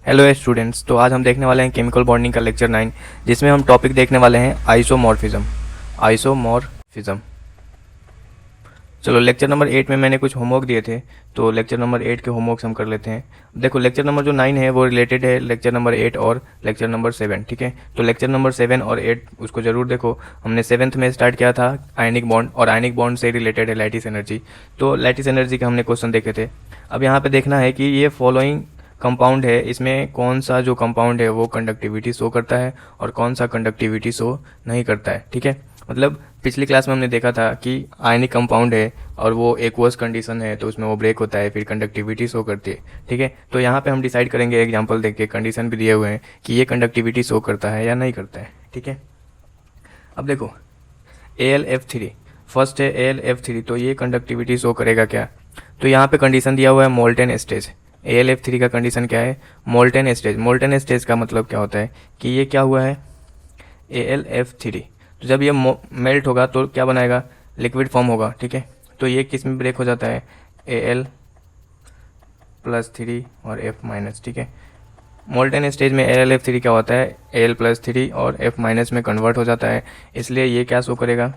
Hello students, तो आज हम देखने वाले हैं केमिकल बॉन्डिंग का लेक्चर 9, जिसमें हम टॉपिक देखने वाले हैं आइसोमॉर्फिज्म। आइसोमॉर्फिज्म। चलो, लेक्चर नंबर 8 में मैंने कुछ होमवर्क दिए थे, तो लेक्चर नंबर 8 के होमवर्क हम कर लेते हैं। देखो, लेक्चर नंबर जो 9 है वो रिलेटेड है लेक्चर नंबर 8 और लेक्चर नंबर 7, ठीक है। तो लेक्चर नंबर 7 और 8 उसको ज़रूर देखो। हमने 7th में स्टार्ट किया था आयनिक बॉन्ड, और आयनिक बॉन्ड से रिलेटेड है लैटिस एनर्जी। तो लैटिस एनर्जी के हमने क्वेश्चन देखे थे। अब यहाँ पे देखना है कि ये फॉलोइंग कंपाउंड है, इसमें कौन सा जो कंपाउंड है वो कंडक्टिविटी शो करता है और कौन सा कंडक्टिविटी शो नहीं करता है, ठीक है। मतलब पिछली क्लास में हमने देखा था कि आयनिक कंपाउंड है और वो एक्वस कंडीशन है, तो उसमें वो ब्रेक होता है, फिर कंडक्टिविटी शो करती है, ठीक है। तो यहाँ पे हम डिसाइड करेंगे एग्जांपल देख के, कंडीशन भी दिए हुए हैं कि ये कंडक्टिविटी शो करता है या नहीं करता है, ठीक है। अब देखो, AlF3 फर्स्ट है, AlF3, तो ये कंडक्टिविटी शो करेगा क्या? तो यहाँ पे कंडीशन दिया हुआ है मोल्टेन स्टेज। AlF3 का कंडीशन क्या है? Molten stage. मोल्टेन स्टेज का मतलब क्या होता है कि ये क्या हुआ है? AlF3। तो जब ये मेल्ट होगा तो क्या बनाएगा? लिक्विड फॉर्म होगा, ठीक है। तो ये किस में ब्रेक हो जाता है? Al+3 और F-, ठीक है। मोल्टेन स्टेज में AlF3 क्या होता है? Al+3 और F- में कन्वर्ट हो जाता है, इसलिए ये क्या शो करेगा?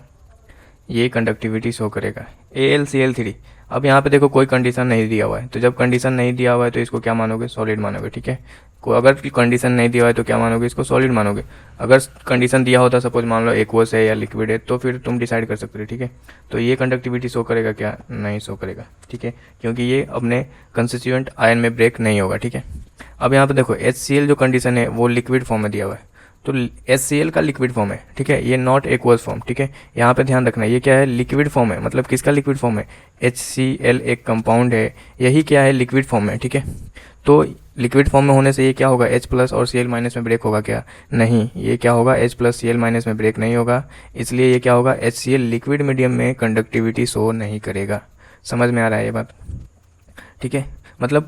ये कंडक्टिविटी शो करेगा। AlCl3। अब यहाँ पे देखो कोई कंडीशन नहीं दिया हुआ है, तो जब कंडीशन नहीं दिया हुआ है तो इसको क्या मानोगे? सॉलिड मानोगे, ठीक है। अगर कंडीशन नहीं दिया हुआ है तो क्या मानोगे? इसको सॉलिड मानोगे। अगर कंडीशन दिया होता, सपोज मान लो एक्वस है या लिक्विड है, तो फिर तुम डिसाइड कर सकते हो, ठीक है। तो ये कंडक्टिविटी शो करेगा क्या? नहीं शो करेगा, ठीक है, क्योंकि ये अपने कंस्टिट्यूएंट आयन में ब्रेक नहीं होगा, ठीक है। अब यहाँ पे देखो HCl जो कंडीशन है वो लिक्विड फॉर्म में दिया हुआ है, तो HCl का लिक्विड फॉर्म है, ठीक है। ये नॉट एक्वस फॉर्म, ठीक है। यहाँ पे ध्यान रखना, ये क्या है? लिक्विड फॉर्म है। मतलब किसका लिक्विड फॉर्म है? HCl एक कंपाउंड है, यही क्या है? लिक्विड फॉर्म है, ठीक है। तो लिक्विड फॉर्म में होने से ये क्या होगा? H+ और Cl- में ब्रेक होगा क्या? नहीं, ये क्या होगा? H+ Cl- में ब्रेक नहीं होगा, इसलिए ये क्या होगा? HCl लिक्विड मीडियम में कंडक्टिविटी शो नहीं करेगा। समझ में आ रहा है ये बात? ठीक है। मतलब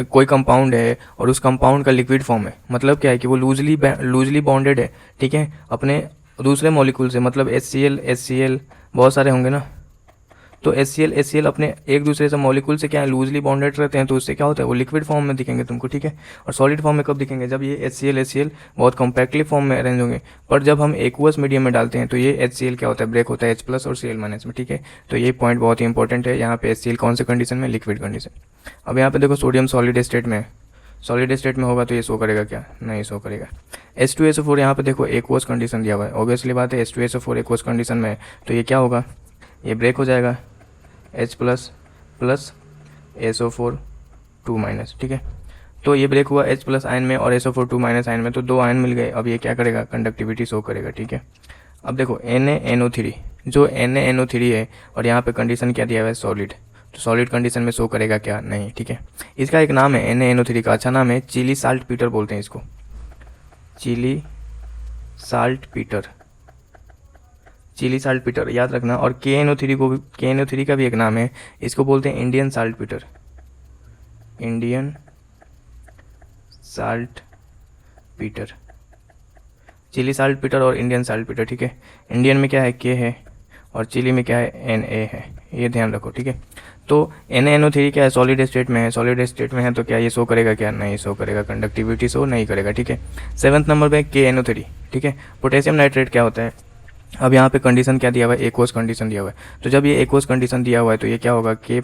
कोई कंपाउंड है और उस कंपाउंड का लिक्विड फॉर्म है, मतलब क्या है कि वो लूजली बॉन्डेड है, ठीक है, अपने दूसरे मॉलिक्यूल से। मतलब HCl बहुत सारे होंगे ना, तो HCl अपने एक दूसरे से मॉलिक्यूल से क्या है? लूजली बॉन्डेड रहते हैं, तो उससे क्या होता है? वो लिक्विड फॉर्म में दिखेंगे तुमको, ठीक है। और सॉलिड फॉर्म में कब दिखेंगे? जब ये HCl बहुत कॉम्पैक्टली फॉर्म में अरेंज होंगे। पर जब हम एक्वस मीडियम में डालते हैं तो ये HCl क्या होता है? ब्रेक होता है H+ और Cl- में, ठीक है। तो ये पॉइंट बहुत ही इंपॉर्टेंट है। यहाँ पे HCl कौन से कंडीशन में? Liquid condition. अब यहाँ पे देखो, सोडियम सॉलिड स्टेट में, सॉलिड स्टेट में होगा तो ये शो करेगा क्या? नहीं शो करेगा। H2SO4 यहाँ पे देखो एक्वस कंडीशन दिया हुआ है, ऑब्वियसली बात है H2SO4 एक्वस कंडीशन में है, तो ये क्या होगा? ये ब्रेक हो जाएगा, H+ SO4 2-, ठीक है। तो ये ब्रेक हुआ H+ आयन में और SO4 2- आयन में, तो दो आयन मिल गए। अब ये क्या करेगा? कंडक्टिविटी शो करेगा, ठीक है। अब देखो NaNO3, जो NaNO3 है और यहाँ पे कंडीशन क्या दिया हुआ है? सॉलिड। तो सॉलिड कंडीशन में शो करेगा क्या? नहीं, ठीक है। इसका एक नाम है NaNO3 का, अच्छा नाम है, चिली साल्ट पीटर बोलते हैं इसको, Chile saltpetre, Chile saltpetre याद रखना। और KNO3 का भी एक नाम है, इसको बोलते हैं Indian saltpetre, Indian saltpetre, Chile saltpetre और इंडियन साल्ट पीटर, ठीक है। इंडियन में क्या है? K है, और चिली में क्या है? Na है, ये ध्यान रखो, ठीक है। तो NaNO3 क्या है? सॉलिड स्टेट में है, सॉलिड स्टेट में है तो क्या ये शो करेगा क्या? नहीं शो करेगा, कंडक्टिविटी शो नहीं करेगा, ठीक है। 7th नंबर पे KNO3, ठीक है। पोटेशियम नाइट्रेट क्या होता है? अब यहाँ पे कंडीशन क्या दिया हुआ है? एक्वस कंडीशन दिया हुआ है, तो जब ये एक्वस कंडीशन दिया हुआ है तो ये क्या होगा? K++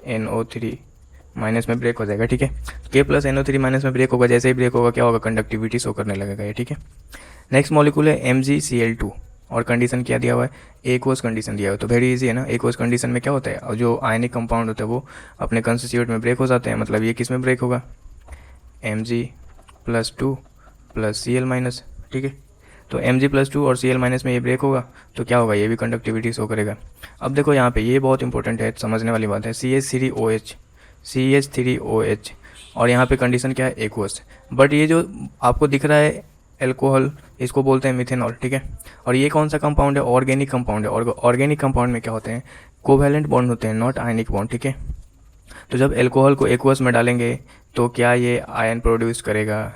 NO3- में ब्रेक हो जाएगा, ठीक है। K+NO3- में ब्रेक होगा, जैसे ही ब्रेक होगा क्या होगा? कंडक्टिविटी शो करने लगेगा ये, ठीक है। नेक्स्ट मॉलिक्यूल है MgCl2, और कंडीशन क्या दिया हुआ है? एक्वस कंडीशन दिया हुआ है, तो वेरी इजी है ना। एक्वस कंडीशन में क्या होता है? और जो आयनिक कंपाउंड होता है वो अपने कंस्टिट्यूएंट में ब्रेक हो जाते हैं, मतलब ये किस में ब्रेक होगा? Mg+2 + Cl-, ठीक है। तो Mg+2 और Cl- में ये ब्रेक होगा, तो क्या होगा? ये भी कंडक्टिविटी शो करेगा। अब देखो यहाँ पे ये बहुत इंपॉर्टेंट है, समझने वाली बात है, CH3OH, और यहाँ पे कंडीशन क्या है? एक्वस। बट ये जो आपको दिख रहा है एल्कोहल, इसको बोलते हैं मिथेनॉल, ठीक है। और ये कौन सा कंपाउंड है? ऑर्गेनिक कंपाउंड है, और ऑर्गेनिक कंपाउंड में क्या होते हैं? कोवैलेंट बॉन्ड होते हैं, नॉट आयनिक बॉन्ड, ठीक है। तो जब एल्कोहल को एक्वस में डालेंगे तो क्या ये आयन प्रोड्यूस करेगा?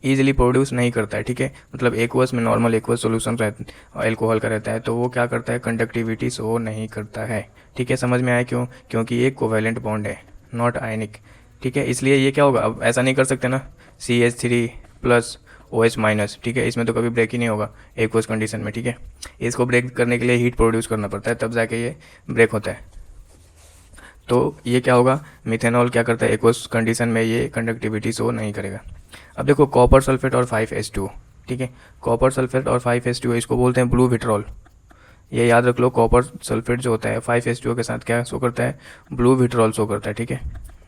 ईजिली प्रोड्यूस नहीं करता है, ठीक है। मतलब एक्वस में नॉर्मल एक्वस सोल्यूशन रहता है, एल्कोहल का रहता है, तो वो क्या करता है? कंडक्टिविटी शो नहीं करता है, ठीक है। समझ में आया क्यों? क्योंकि ये कोवैलेंट बॉन्ड है, नॉट आयनिक। ठीक है। इसलिए ये क्या होगा, अब ऐसा नहीं कर सकते ना CH3 प्लस OH माइनस, ठीक है, इसमें तो कभी ब्रेक ही नहीं होगा एक्वस कंडीशन में, ठीक है। इसको ब्रेक करने के लिए हीट प्रोड्यूस करना पड़ता है, तब जाके ये ब्रेक होता है। तो ये क्या होगा, मिथेनॉल क्या करता है, एक्वस कंडीशन में ये कंडक्टिविटी शो नहीं करेगा। अब देखो कॉपर सल्फेट और 5H2, ठीक है, कॉपर सल्फेट और 5H2 इसको बोलते हैं ब्लू विट्रॉल। ये याद रख लो, कॉपर सल्फेट जो होता है 5H2 के साथ क्या शो करता है, ब्लू विट्रॉल शो करता है, ठीक है,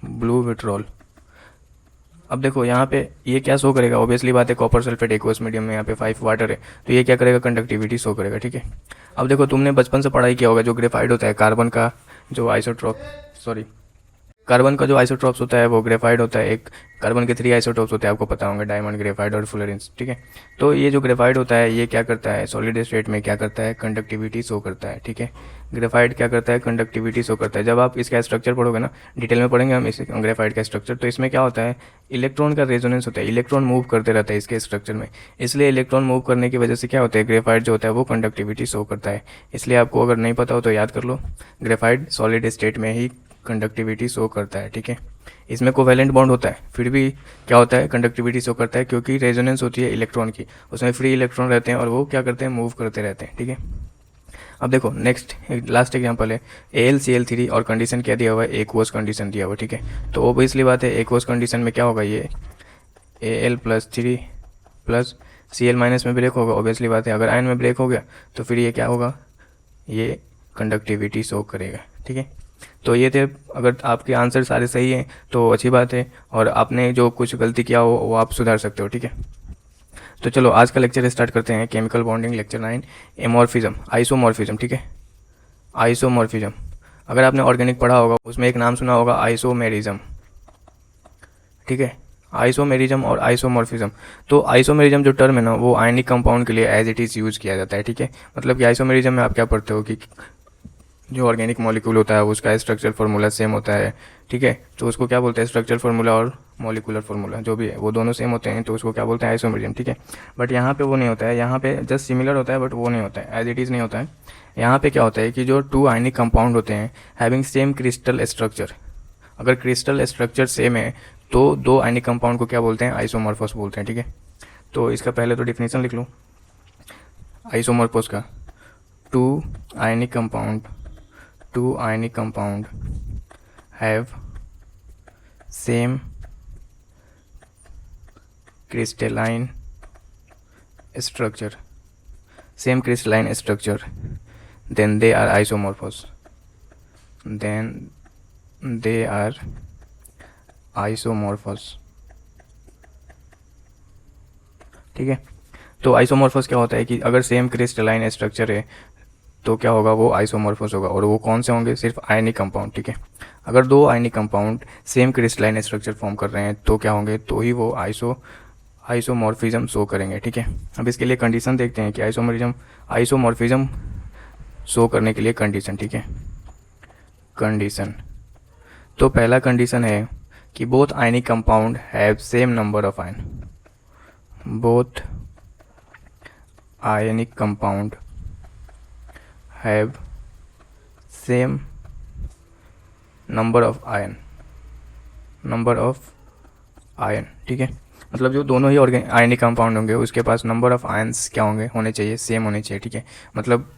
ब्लू विट्रॉल। अब देखो यहाँ पे ये क्या शो करेगा, ऑब्वियसली बात है कॉपर सल्फेट एक्वस मीडियम में, यहाँ पे 5 वाटर है, तो ये क्या करेगा, कंडक्टिविटी शो करेगा, ठीक है। अब देखो तुमने बचपन से पढ़ाई किया होगा, जो ग्रेफाइट होता है कार्बन का जो आइसोट्रॉप, सॉरी, कार्बन का जो आइसोट्रॉप्स होता है वो ग्रेफाइट होता है। एक कार्बन के 3 आइसोटॉप्स होते हैं, आपको पता होंगे, डायमंड, ग्रेफाइट और फुलरेंस, ठीक है। तो ये जो ग्रेफाइट होता है ये क्या करता है, सॉलिड स्टेट में क्या करता है, कंडक्टिविटी शो करता है, ठीक है। ग्रेफाइट क्या करता है, कंडक्टिविटी शो करता है। जब आप इसका स्ट्रक्चर पढ़ोगे ना, डिटेल में पढ़ेंगे हम इस ग्रेफाइट का स्ट्रक्चर, तो इसमें क्या होता है, इलेक्ट्रॉन का रेजोनेंस होता है, इलेक्ट्रॉन मूव करते रहता है इसके स्ट्रक्चर में, इसलिए इलेक्ट्रॉन मूव करने की वजह से क्या होता है, ग्रेफाइट जो होता है वो कंडक्टिविटी शो करता है। इसलिए आपको अगर नहीं पता हो तो याद कर लो, ग्रेफाइट सॉलिड स्टेट में ही कंडक्टिविटी शो करता है, ठीक है। इसमें कोवेलेंट बॉन्ड होता है, फिर भी क्या होता है, कंडक्टिविटी शो करता है, क्योंकि रेजोनेंस होती है इलेक्ट्रॉन की, उसमें फ्री इलेक्ट्रॉन रहते हैं और वो क्या करते हैं, मूव करते रहते हैं, ठीक है। अब देखो नेक्स्ट लास्ट एग्जांपल है AlCl3 और कंडीशन क्या दिया हुआ है, एक्वस कंडीशन दिया हुआ है, ठीक है। तो ओबियसली बात है एक्वस कंडीशन में क्या होगा, ये Al+3 प्लस Cl माइनस में ब्रेक होगा, ऑब्वियसली बात है। अगर आयन में ब्रेक हो गया तो फिर ये क्या होगा, ये कंडक्टिविटी शो करेगा, ठीक है। तो ये थे, अगर आपके आंसर सारे सही हैं तो अच्छी बात है, और आपने जो कुछ गलती किया हो वो आप सुधार सकते हो, ठीक है। तो चलो आज का लेक्चर स्टार्ट करते हैं, केमिकल बॉन्डिंग लेक्चर 9, एमॉर्फिज्म, आइसोमॉर्फिज्म, ठीक है। आइसोमॉर्फिज्म, अगर आपने ऑर्गेनिक पढ़ा होगा उसमें एक नाम सुना होगा आइसोमेरिज्म, ठीक है, आइसोमेरिज्म और आइसोमॉर्फिज्म। तो आइसोमेरिज्म जो टर्म है ना वो आयनिक कंपाउंड के लिए एज इट इज़ यूज़ किया जाता है, ठीक है। मतलब कि आइसोमेरिज्म में आप क्या पढ़ते हो कि जो ऑर्गेनिक मॉलिक्यूल होता है उसका स्ट्रक्चर फार्मूला सेम होता है, ठीक है, तो उसको क्या बोलते हैं, स्ट्रक्चर फार्मूला और मॉलिकुलर फार्मूला जो भी है वो दोनों सेम होते हैं, तो उसको क्या बोलते हैं, आइसोमेरिज्म, ठीक है। बट यहाँ पे वो नहीं होता है, यहाँ पे जस्ट सिमिलर होता है बट वो नहीं होता है, एज इट इज़ नहीं होता है। यहाँ पे क्या होता है कि जो 2 आयनिक कंपाउंड होते हैं हैविंग सेम क्रिस्टल स्ट्रक्चर, अगर क्रिस्टल स्ट्रक्चर सेम है तो 2 आयनिक कंपाउंड को क्या बोलते हैं, आइसोमॉर्फस बोलते हैं, ठीक है। तो इसका पहले तो डिफिनेशन लिख लो आइसोमॉर्फस का, 2 आयनिक compound have same crystalline structure, then they are isomorphous, ठीक है। तो आइसोमॉर्फस क्या होता है कि अगर सेम क्रिस्टलाइन स्ट्रक्चर है तो क्या होगा, वो आइसोमॉर्फस होगा, और वो कौन से होंगे, सिर्फ आयनिक कंपाउंड, ठीक है। अगर 2 ionic compound same crystalline structure form कर रहे हैं तो क्या होंगे, तो ही वो आइसोमॉर्फिज्म शो करेंगे, ठीक है। अब इसके लिए कंडीशन देखते हैं कि आइसोमॉर्फिज्म शो करने के लिए कंडीशन, ठीक है। कंडीशन, तो पहला कंडीशन है कि both ionic compound have same number of ion, both ionic compound have same number of ion, ठीक है। मतलब जो दोनों ही आयनिक कंपाउंड होंगे उसके पास नंबर ऑफ आयन्स क्या होने चाहिए, सेम होने चाहिए, ठीक है। मतलब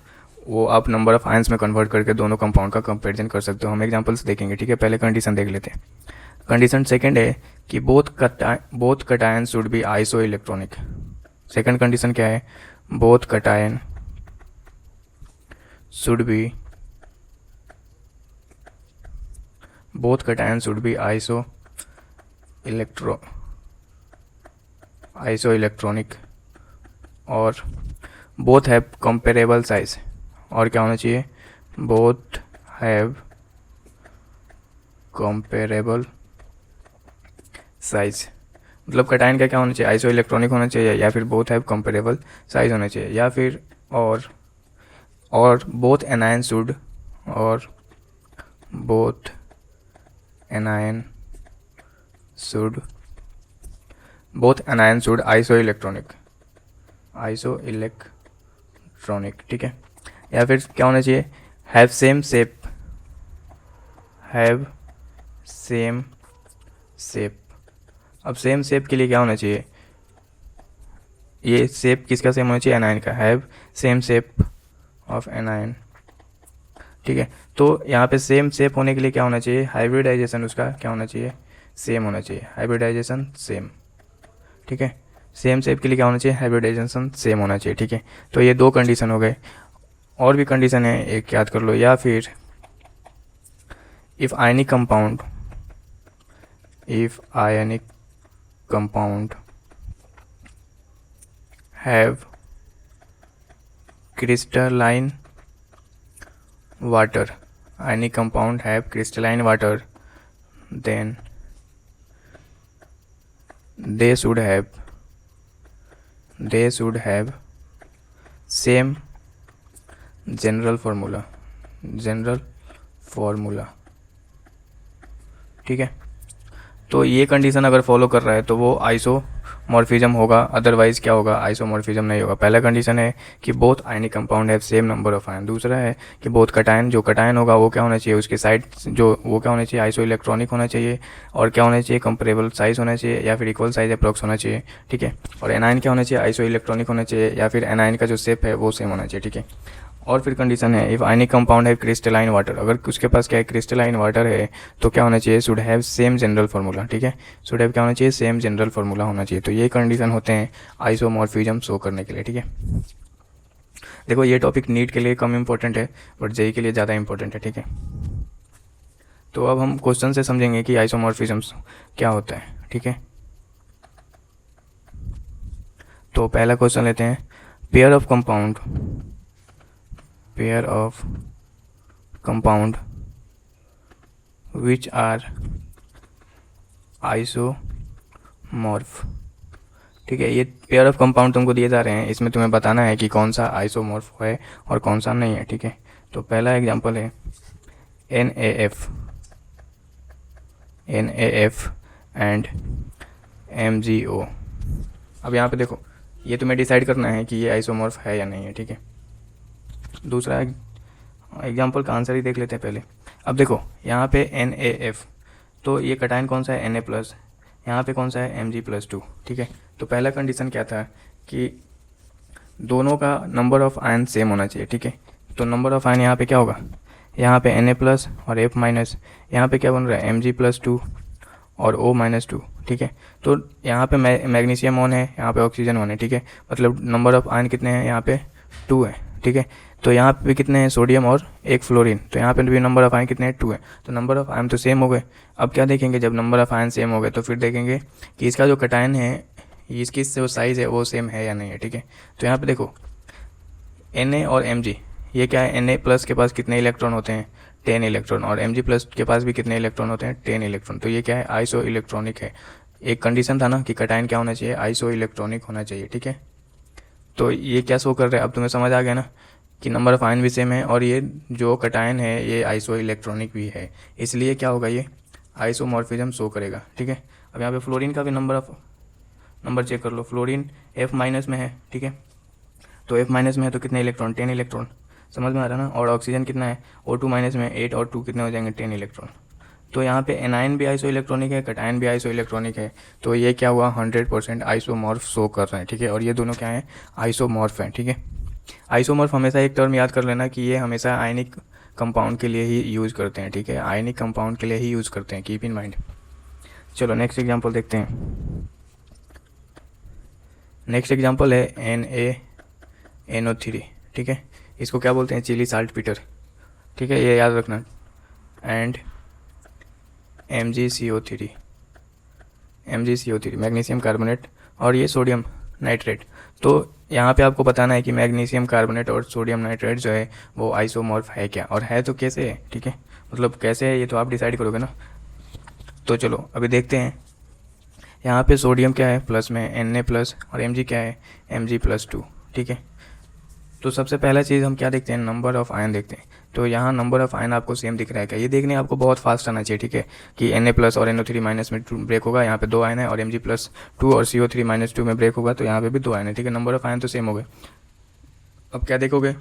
वो आप नंबर ऑफ आयन्स में कन्वर्ट करके दोनों कंपाउंड का कंपेरिजन कर सकते हो। हम एग्जांपल्स देखेंगे, ठीक है। पहले कंडीशन देख लेते हैं। कंडीशन सेकंड है कि both cation should be iso electronic. Second condition क्या है, both cation should be iso-electronic और both have comparable size, और क्या होना चाहिए, both have comparable size। मतलब कटायन का क्या होना चाहिए, आइसो इलेक्ट्रॉनिक होना चाहिए, या फिर बोथ हैव कंपेरेबल साइज होना चाहिए, या फिर और both anion should iso electronic, ठीक है। या फिर क्या होना चाहिए, हैव सेम शेप। अब सेम शेप के लिए क्या होना चाहिए, ये शेप किसका सेम होना चाहिए, एनायन का, have same shape of anion. ठीक है, तो यहाँ पे सेम शेप होने के लिए क्या होना चाहिए, हाइब्रिडाइजेशन उसका क्या होना चाहिए, सेम होना चाहिए, हाइब्रिडाइजेशन सेम। ठीक है, सेम शेप के लिए क्या होना चाहिए, हाइब्रिडाइजेशन सेम होना चाहिए। ठीक है, तो ये दो कंडीशन हो गए, और भी कंडीशन है एक याद कर लो, या फिर if ionic compound have crystalline water, ionic compound have crystalline water, then they should have same general formula। ठीक है, तो ये कंडीशन अगर फॉलो कर रहा है तो वो आइसोमॉर्फिज्म होगा, अदरवाइज क्या होगा, आइसोमॉर्फिज्म नहीं होगा। पहला कंडीशन है कि both ionic compound have same number of ion. दूसरा है कि बोथ कटायन, जो कटायन होगा वो क्या होना चाहिए, उसके साइड जो वो क्या होना चाहिए, आइसो इलेक्ट्रॉनिक होना चाहिए, और क्या होना चाहिए, कंपेरेबल साइज होना चाहिए, या फिर इक्वल साइज अप्रॉक्स होना चाहिए। ठीक है, और एनायन क्या होना चाहिए, आइसो इलेक्ट्रॉनिक होना चाहिए, या फिर एनायन का जो शेप है वो सेम होना चाहिए। ठीक है, और फिर कंडीशन है इफ़ आयनिक कंपाउंड है क्रिस्टलाइन वाटर, अगर उसके पास क्या है, क्रिस्टलाइन वाटर है, तो क्या होना चाहिए, should have same general formula. ठीक है, शुड हैव क्या होना चाहिए, सेम जनरल फार्मूला होना चाहिए। तो ये कंडीशन होते हैं आइसोमॉर्फिज्म शो करने के लिए। ठीक है, देखो ये टॉपिक नीट के लिए कम इंपॉर्टेंट है, बट जेई के लिए ज़्यादा इंपॉर्टेंट है। ठीक है, तो अब हम क्वेश्चन से समझेंगे कि आइसोमॉर्फिज्म क्या होता है। ठीक है, तो पहला क्वेश्चन लेते हैं, pair of compound which are isomorph. ठीक है, ये पेयर ऑफ कंपाउंड तुमको दिए जा रहे हैं, इसमें तुम्हें बताना है कि कौन सा आइसोमॉर्फ है और कौन सा नहीं है। ठीक है, तो पहला एग्जांपल है NaF एंड MgO। अब यहाँ पे देखो, ये तुम्हें डिसाइड करना है कि ये आइसोमॉर्फ है या नहीं है। ठीक है, दूसरा एग्जांपल का आंसर ही देख लेते हैं पहले। अब देखो यहाँ पे NaF, तो ये कटायन कौन सा है, Na+, यहाँ पे कौन सा है, Mg+2। ठीक है, तो पहला कंडीशन क्या था कि दोनों का नंबर ऑफ आयन सेम होना चाहिए। ठीक है, तो नंबर ऑफ आयन यहाँ पे क्या होगा, यहाँ पे Na+ और F-, यहाँ पे क्या बन रहा है, Mg+2 और O-2। ठीक है, तो यहाँ पे मैग्नीशियम ऑन है, यहाँ पे ऑक्सीजन ऑन है। ठीक है, मतलब नंबर ऑफ आयन कितने हैं, यहाँ पे 2 है। ठीक है, तो यहाँ पे कितने हैं, सोडियम और एक फ्लोरीन, तो यहाँ पे भी नंबर ऑफ आयन कितने हैं, 2 है। तो नंबर ऑफ आयन तो सेम हो गए। अब क्या देखेंगे, जब नंबर ऑफ आयन सेम हो गए तो फिर देखेंगे कि इसका जो कटायन है, इसकी जो साइज़ है वो सेम है या नहीं है। ठीक है, तो यहाँ पे देखो Na और Mg, ये क्या है, Na+ के पास कितने इलेक्ट्रॉन होते हैं, 10 इलेक्ट्रॉन, और Mg+ के पास भी कितने इलेक्ट्रॉन होते हैं, 10 इलेक्ट्रॉन। तो ये क्या है, आइसो इलेक्ट्रॉनिक है। एक कंडीशन था ना कि कटायन क्या होना चाहिए, आइसो इलेक्ट्रॉनिक होना चाहिए। ठीक है, तो ये क्या शो कर रहा है, अब तुम्हें समझ आ गया ना कि नंबर ऑफ आयन भी सेम है, और ये जो कटायन है ये आइसो इलेक्ट्रॉनिक भी है, इसलिए क्या होगा, ये आइसोमॉर्फिज्म शो करेगा। ठीक है, अब यहाँ पे फ्लोरीन का भी नंबर चेक कर लो, फ्लोरीन F- में है। ठीक है, तो F- में है तो कितने इलेक्ट्रॉन, 10 इलेक्ट्रॉन, समझ में आ रहा है ना। और ऑक्सीजन कितना है, O2- में 8 और 2 कितने हो जाएंगे, 10 इलेक्ट्रॉन। तो यहाँ पे एनायन भी आइसो इलेक्ट्रॉनिक है, कटायन भी आइसो इलेक्ट्रॉनिक है, तो ये क्या हुआ, 100% आइसोमॉर्फ शो कर रहे हैं। ठीक है, और ये दोनों क्या है, आइसोमॉर्फ हैं। ठीक है, आइसोमॉर्फ हमेशा एक टर्म याद कर लेना कि ये हमेशा आयनिक कंपाउंड के लिए ही यूज़ करते हैं। ठीक है, आयनिक कंपाउंड के लिए ही यूज़ करते हैं, कीप इन माइंड। चलो नेक्स्ट एग्जांपल देखते हैं। नेक्स्ट एग्जांपल है NaNO3। ठीक है, इसको क्या बोलते हैं, चिली साल्ट पीटर। ठीक है, ये याद रखना। एंड MgCO3 मैग्नीशियम कार्बोनेट, और ये सोडियम नाइट्रेट। तो यहाँ पे आपको बताना है कि मैग्नीशियम कार्बोनेट और सोडियम नाइट्रेट जो है वो आइसोमॉर्फ है क्या, और है तो कैसे है। ठीक है, मतलब कैसे है ये तो आप डिसाइड करोगे ना। तो चलो अभी देखते हैं, यहाँ पे सोडियम क्या है, प्लस में Na+, और Mg क्या है, Mg+2। ठीक है, तो सबसे पहला चीज़ हम क्या देखते हैं, नंबर ऑफ़ आयन देखते हैं। तो यहाँ नंबर ऑफ़ आयन आपको सेम दिख रहा है क्या, ये देखने आपको बहुत फास्ट आना चाहिए। ठीक है, कि Na+ और NO3- में ब्रेक होगा, यहाँ पे 2 आयन है, और Mg+2 और CO3-2 में ब्रेक होगा, तो यहाँ पे भी 2 आयन है। ठीक है, नंबर ऑफ़ आयन तो सेम हो गए। अब क्या देखोगे,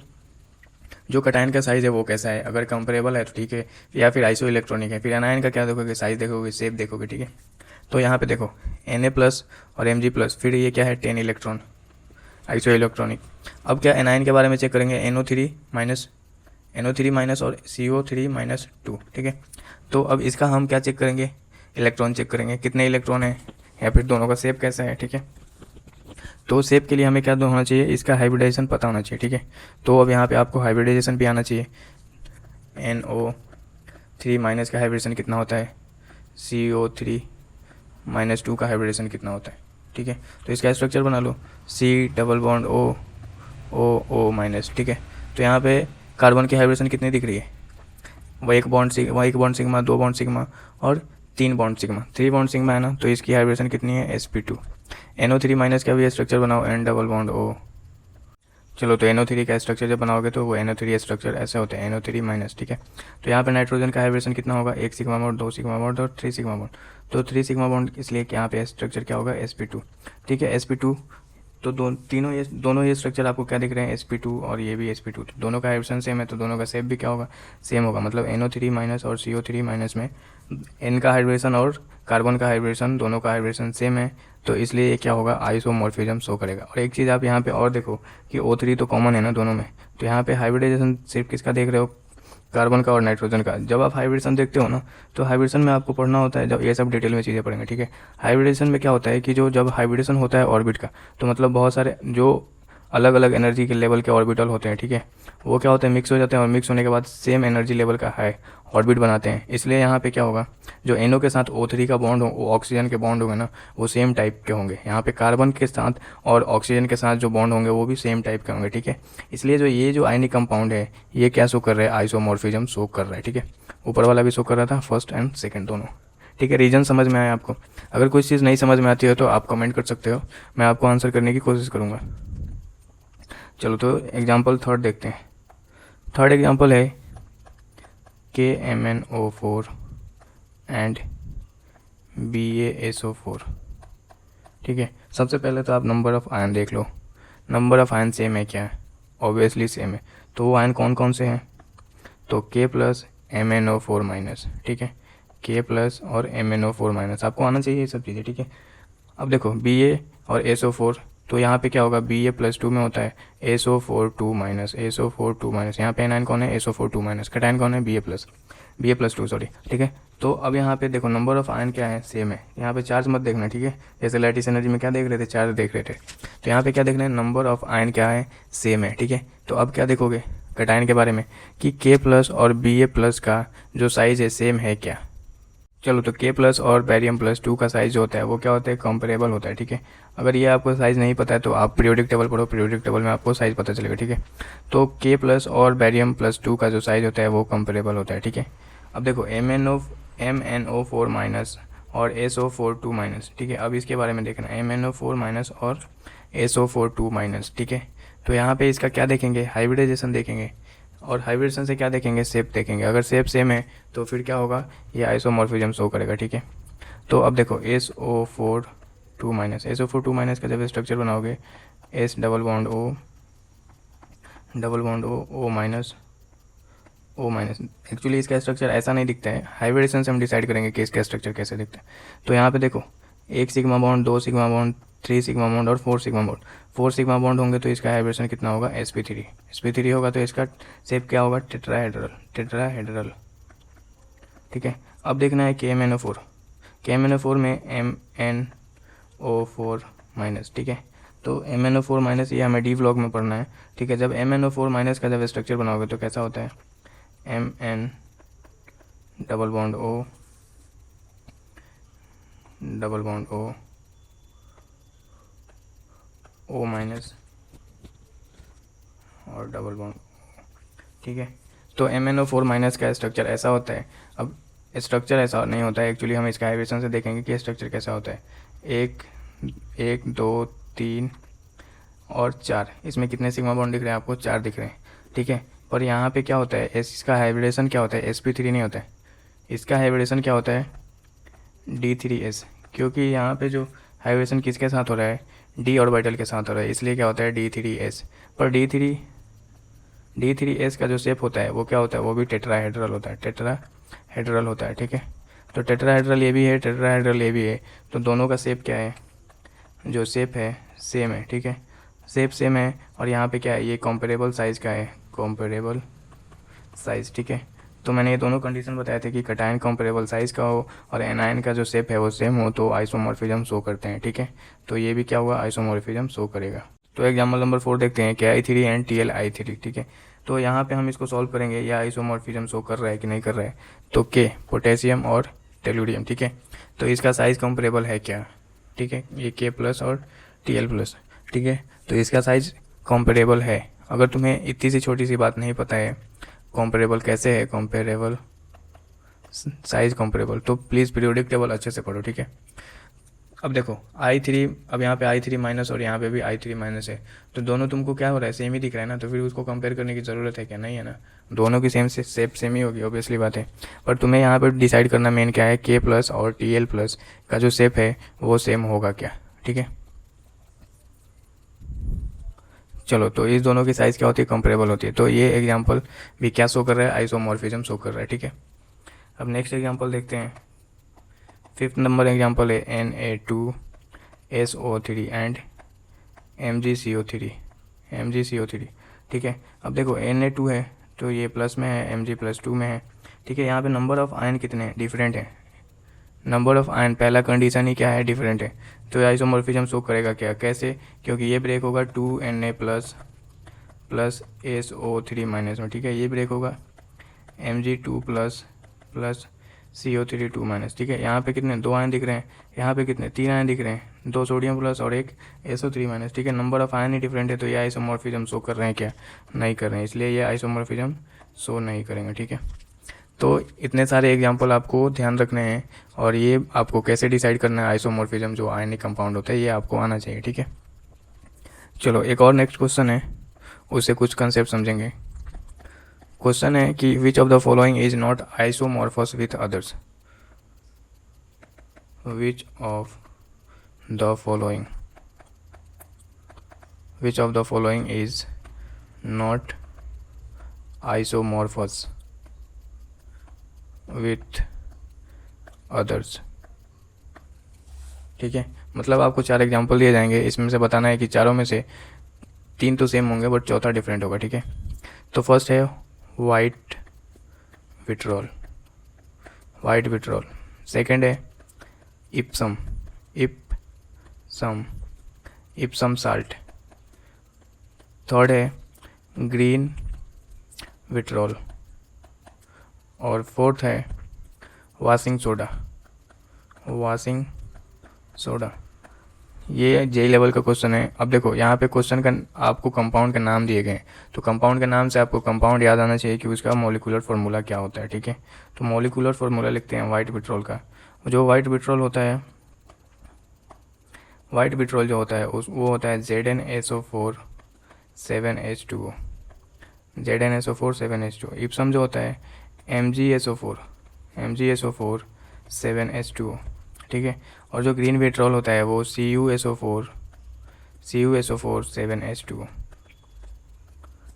जो कटायन का साइज़ है वो कैसा है, अगर कंपेरेबल है तो ठीक है, या फिर आइसो इलेक्ट्रॉनिक है। फिर एनायन का क्या देखोगे, साइज़ देखोगे, शेप देखोगे। ठीक है, तो यहाँ पे देखो Na प्लस और Mg प्लस, फिर ये क्या है 10 इलेक्ट्रॉन आइसो इलेक्ट्रॉनिक। अब क्या एनाइन के बारे में चेक करेंगे, NO3 माइनस और CO3 माइनस 2, ठीक है। तो अब इसका हम क्या चेक करेंगे, इलेक्ट्रॉन चेक करेंगे, कितने इलेक्ट्रॉन है या फिर दोनों का शेप कैसा है, ठीक है। तो शेप के लिए हमें क्या होना चाहिए, इसका हाइब्रिडाइजेशन पता होना चाहिए, ठीक है। तो अब यहाँ पे आपको हाइब्रिडाइजेशन भी आना चाहिए। NO3 माइनस का हाइब्रिडेशन कितना होता है, CO3 माइनस 2 का हाइब्रिडेशन कितना होता है, ठीक है। तो इसका स्ट्रक्चर बना लो, C double bond O minus, ठीक है। तो यहाँ पे कार्बन की हाइब्रिडेशन कितनी दिख रही है, वह एक बॉन्ड सिग्मा, 2 बॉन्ड सिग्मा और 3 बॉन्ड सिग्मा, 3 बॉन्ड सिग्मा है ना, तो इसकी हाइब्रिडेशन कितनी है sp2। NO3 माइनस का भी स्ट्रक्चर बनाओ, N डबल बॉन्ड O। चलो तो NO3 का स्ट्रक्चर जब बनाओगे तो वो NO3 स्ट्रक्चर ऐसे होते हैं, NO3 माइनस, ठीक है। तो यहाँ पे नाइट्रोजन का हाइब्रिडेशन कितना होगा, 1 सिग्मा बॉन्ड, 2 सिग्मा बॉन्ड और 3 सिग्मा बॉन्ड। तो 3 सिग्मा बॉन्ड, इसलिए यहाँ पे स्ट्रक्चर क्या होगा, sp2, ठीक है। sp2 तो दोनों ये स्ट्रक्चर आपको क्या दिख रहे हैं, sp2 और ये भी sp2, तो दोनों का हाइब्रिडेशन सेम है, तो दोनों का शेप भी क्या होगा, सेम होगा। मतलब NO3 माइनस और CO3 माइनस में N का हाइब्रिडेशन और कार्बन का हाइब्रिडेशन, दोनों का हाइब्रिडेशन सेम है, तो इसलिए ये क्या होगा, आइसोमॉर्फिज्म शो करेगा। और एक चीज़ आप यहाँ पे और देखो कि O3 तो कॉमन है ना दोनों में, तो यहाँ पे हाइब्रिडाइजेशन सिर्फ किसका देख रहे हो, कार्बन का और नाइट्रोजन का। जब आप हाइब्रिडेशन देखते हो ना, तो हाइब्रिडेशन में आपको पढ़ना होता है, जब ये सब डिटेल में चीज़ें पढ़ेंगे, ठीक है। हाइब्रिडेशन में क्या होता है कि जब हाइब्रिडेशन होता है ऑर्बिट का, तो मतलब बहुत सारे जो अलग अलग एनर्जी के लेवल के ऑर्बिटल होते हैं, ठीक है, वो क्या होते हैं, मिक्स हो जाते हैं, और मिक्स होने के बाद सेम एनर्जी लेवल का है ऑर्बिट बनाते हैं। इसलिए यहाँ पे क्या होगा, जो NO के साथ O3 का बॉन्ड हो, वो ऑक्सीजन के बॉन्ड होंगे ना, वो सेम टाइप के होंगे। यहाँ पे कार्बन के साथ और ऑक्सीजन के साथ जो बॉन्ड होंगे वो भी सेम टाइप के होंगे, ठीक है। इसलिए ये जो आयनिक कंपाउंड है, ये क्या शो कर रहा है, आइसोमॉर्फिज्म शो कर रहा है, ठीक है। ऊपर वाला भी शो कर रहा था, फर्स्ट एंड सेकेंड दोनों, ठीक है। रीजन समझ में आया आपको? अगर कोई चीज़ नहीं समझ में आती है तो आप कमेंट कर सकते हो, मैं आपको आंसर करने की कोशिश करूँगा। चलो तो एग्जाम्पल थर्ड देखते हैं। थर्ड एग्जाम्पल है KMnO4 एंड BaSO4, ठीक है। सबसे पहले तो आप नंबर ऑफ़ आयन देख लो, नंबर ऑफ़ आयन सेम है क्या, ऑब्वियसली सेम है। तो वो आयन कौन कौन से हैं, तो K प्लस MnO4 माइनस, ठीक है, K प्लस और MnO4 माइनस, आपको आना चाहिए ये सब चीज़ें, ठीक है। अब देखो Ba और SO4, तो यहाँ पे क्या होगा, Ba प्लस 2 में होता है SO4 2 माइनस, SO4 2 माइनस, यहाँ पे एनाइन कौन है, SO4 2 माइनस, कैटायन कौन है, Ba प्लस 2, सॉरी, ठीक है। तो अब यहाँ पे देखो नंबर ऑफ आयन क्या है, सेम है। यहाँ पे चार्ज मत देखना, ठीक है, जैसे लैटिस एनर्जी में क्या देख रहे थे, चार्ज देख रहे थे, तो यहाँ पे क्या देखना है, नंबर ऑफ आयन क्या है, सेम है, ठीक है। तो अब क्या देखोगे कैटायन के बारे में कि K प्लस और Ba प्लस का जो साइज़ है सेम है क्या। चलो तो K प्लस और बैरियम प्लस 2 का साइज़ जो होता है वो क्या होता है, कंपेरेबल होता है, ठीक है। अगर ये आपको साइज़ नहीं पता है तो आप पीरियोडिक टेबल पढ़ो, पीरियोडिक टेबल में आपको साइज़ पता चलेगा, ठीक है। तो K प्लस और बैरियम प्लस 2 का जो साइज़ होता है वो कंपेरेबल होता है, ठीक है। अब देखो MnO4 माइनस और SO4 2 माइनस, ठीक है। अब इसके बारे में देखना, MnO4 माइनस और SO4 2 माइनस, ठीक है। तो यहाँ पे इसका क्या देखेंगे, हाइब्रिडाइजेशन देखेंगे, और हाइब्रिडेशन से क्या देखेंगे, शेप देखेंगे। अगर शेप सेम है तो फिर क्या होगा, ये आइसोमॉर्फिज्म शो करेगा, ठीक है। तो अब देखो SO4 2 माइनस, SO4 2 माइनस का जब स्ट्रक्चर बनाओगे, S double bond O minus O minus, actually इसका स्ट्रक्चर ऐसा नहीं दिखता है, हाइब्रिडेशन से हम डिसाइड करेंगे कि इसका स्ट्रक्चर कैसे दिखता है। तो यहाँ पे देखो 1 sigma bond, 2 sigma bond, 3 sigma bond और 4 सिग्मा बॉन्ड। 4 सिग्मा बॉन्ड होंगे तो इसका हाइब्रिडेशन कितना होगा, sp3 होगा, तो इसका शेप क्या होगा, टेट्राहेड्रल, ठीक है। अब देखना है KMnO4 में MnO4 माइनस, ठीक है। तो MnO4 माइनस ये हमें डी व्लॉग में पढ़ना है, ठीक है। जब MnO4 माइनस का जब स्ट्रक्चर बनाओगे तो कैसा होता है, Mn double bond O minus और डबल बॉन्ड, ठीक है। तो MnO4 माइनस का स्ट्रक्चर ऐसा होता है। अब स्ट्रक्चर ऐसा नहीं होता है एक्चुअली, हम इसका हाइब्रिडेशन से देखेंगे कि स्ट्रक्चर कैसा होता है। 1 2 3 और 4, इसमें कितने सिग्मा बॉन्ड दिख रहे हैं आपको, 4 दिख रहे हैं, ठीक है। पर यहाँ पे क्या होता है, इसका हाइब्रिडेशन क्या होता है, sp3 नहीं होता है, इसका हाइब्रिडेशन क्या होता है, D3S, क्योंकि यहाँ पे जो हाइब्रिडेशन किसके साथ हो रहा है, D ऑर्बिटल के साथ हो रहा है, इसलिए क्या होता है D3S। पर D3S का जो शेप होता है वो क्या होता है, वो भी टेट्राहेड्रल होता है, ठीक है। तो टेट्राहेड्रल ये भी है, टेट्राहेड्रल ये भी है, तो दोनों का शेप क्या है, जो शेप है सेम है, ठीक है, शेप सेम है। और यहाँ पे क्या है, ये कॉम्पेरेबल साइज़ का है, कॉम्पेरेबल साइज़, ठीक है। तो मैंने ये दोनों कंडीशन बताए थे कि कटायन कॉम्पेरेबल साइज़ का हो और एनायन का जो शेप है वो सेम हो, तो आइसोमॉर्फिज्म शो करते हैं, ठीक है। तो ये भी क्या हुआ, आइसोमॉर्फिज्म शो करेगा। तो एग्जाम्पल नंबर 4 देखते हैं, KI3 एंड TLI3, ठीक है। तो यहाँ पे हम इसको सॉल्व करेंगे, या आइसोमॉर्फिज्म शो कर रहा है कि नहीं कर रहा है। तो K पोटेशियम और टेलुरियम, ठीक है। तो इसका साइज़ कंपेरेबल है क्या, ठीक है, ये K प्लस और TL प्लस, ठीक है। तो इसका साइज़ कंपेरेबल है। अगर तुम्हें इतनी सी छोटी सी बात नहीं पता है कंपेरेबल कैसे है, कंपेरेबल साइज कंपेरेबल, तो प्लीज़ पीरियोडिक टेबल अच्छे से पढ़ो, ठीक है। अब देखो I3, अब यहाँ पे I3 माइनस और यहाँ पे भी I3 माइनस है, तो दोनों तुमको क्या हो रहा है, सेम ही दिख रहा है ना, तो फिर उसको कंपेयर करने की ज़रूरत है क्या, नहीं है ना, दोनों की सेम से शेप सेम ही होगी, ऑब्वियसली बात है। पर तुम्हें यहाँ पर डिसाइड करना मेन क्या है, K प्लस और TL प्लस का जो शेप है वो सेम होगा क्या, ठीक है। चलो, तो इस दोनों की साइज़ क्या होती है, कंपेरेबल होती है। तो ये एग्जांपल भी क्या शो कर रहा है, आइसोमॉर्फिज्म शो कर रहा है, ठीक है। अब नेक्स्ट एग्जांपल देखते हैं। 5th नंबर एग्जांपल है Na2SO3 एंड MgCO3, ठीक है। अब देखो Na2 है तो ये प्लस में है, Mg प्लस 2 में है, ठीक है। यहाँ पे नंबर ऑफ आयन कितने डिफरेंट है, नंबर ऑफ आयन पहला कंडीशन ही क्या है, डिफरेंट है। तो आइसोमॉर्फिज्म शो करेगा क्या, कैसे, क्योंकि ये ब्रेक होगा 2Na प्लस SO3 माइनस में, ठीक है। ये ब्रेक होगा Mg2 प्लस CO3 2 माइनस, ठीक है। यहाँ पे कितने, 2 आयन दिख रहे हैं, यहाँ पे कितने, 3 आयन दिख रहे हैं, 2 सोडियम प्लस और 1 SO3 माइनस, ठीक है। Number of ion he different है, तो ये आइसोमॉर्फिज्म शो कर रहे हैं क्या, नहीं कर रहे हैं, इसलिए ये आइसोमॉर्फिज्म शो नहीं करेंगे, ठीक है। तो इतने सारे एग्जाम्पल आपको ध्यान रखने हैं, और ये आपको कैसे डिसाइड करना है आइसोमॉर्फिज्म जो आयनिक कंपाउंड होता है, ये आपको आना चाहिए, ठीक है। चलो एक और नेक्स्ट क्वेश्चन है, उससे कुछ कंसेप्ट समझेंगे। क्वेश्चन है कि which of the following is not isomorphous with others, which of the following is not isomorphous with others, ठीक है। मतलब आपको 4 एग्जाम्पल दिए जाएंगे, इसमें से बताना है कि चारों में से 3 तो सेम होंगे बट चौथा डिफरेंट होगा, ठीक है। तो फर्स्ट है वाइट विट्रोल, सेकंड है इप्सम साल्ट, थर्ड है ग्रीन विट्रोल, और फोर्थ है वाशिंग सोडा। ये JEE लेवल का क्वेश्चन है। अब देखो यहाँ पे क्वेश्चन का आपको कंपाउंड का नाम दिए गए हैं, तो कंपाउंड के नाम से आपको कंपाउंड याद आना चाहिए कि उसका मॉलिक्यूलर फार्मूला क्या होता है, ठीक है। तो मॉलिक्यूलर फार्मूला लिखते हैं वाइट विट्रोल का। जो वाइट विट्रोल जो होता है वो होता है ZnSO4 7H2O, ZnSO4 7H2O। Epson जो होता है MgSO4 7H2O, ठीक है। और जो ग्रीन विट्रोल होता है वो CuSO4 7H2O,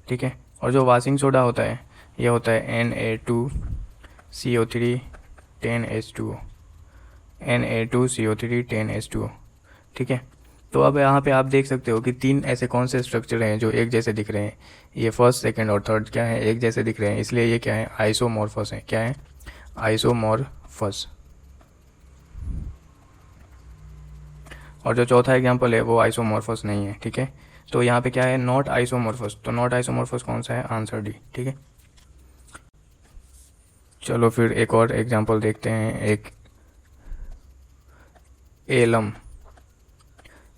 ठीक है। और जो वाशिंग सोडा होता है ये होता है Na2CO3 10H2O, ठीक है। तो अब यहाँ पे आप देख सकते हो कि 3 ऐसे कौन से स्ट्रक्चर हैं जो एक जैसे दिख रहे हैं, ये फर्स्ट, सेकंड और थर्ड क्या है, एक जैसे दिख रहे हैं, इसलिए ये क्या है, आइसोमॉर्फस है। क्या है, आइसोमॉर्फस। और जो चौथा एग्जांपल है वो आइसोमॉर्फस नहीं है, ठीक है। तो यहाँ पे क्या है, नॉट आइसोमॉर्फस। तो नॉट आइसोमॉर्फस कौन सा है, आंसर डी, ठीक है। चलो फिर एक और एग्जांपल देखते हैं। एक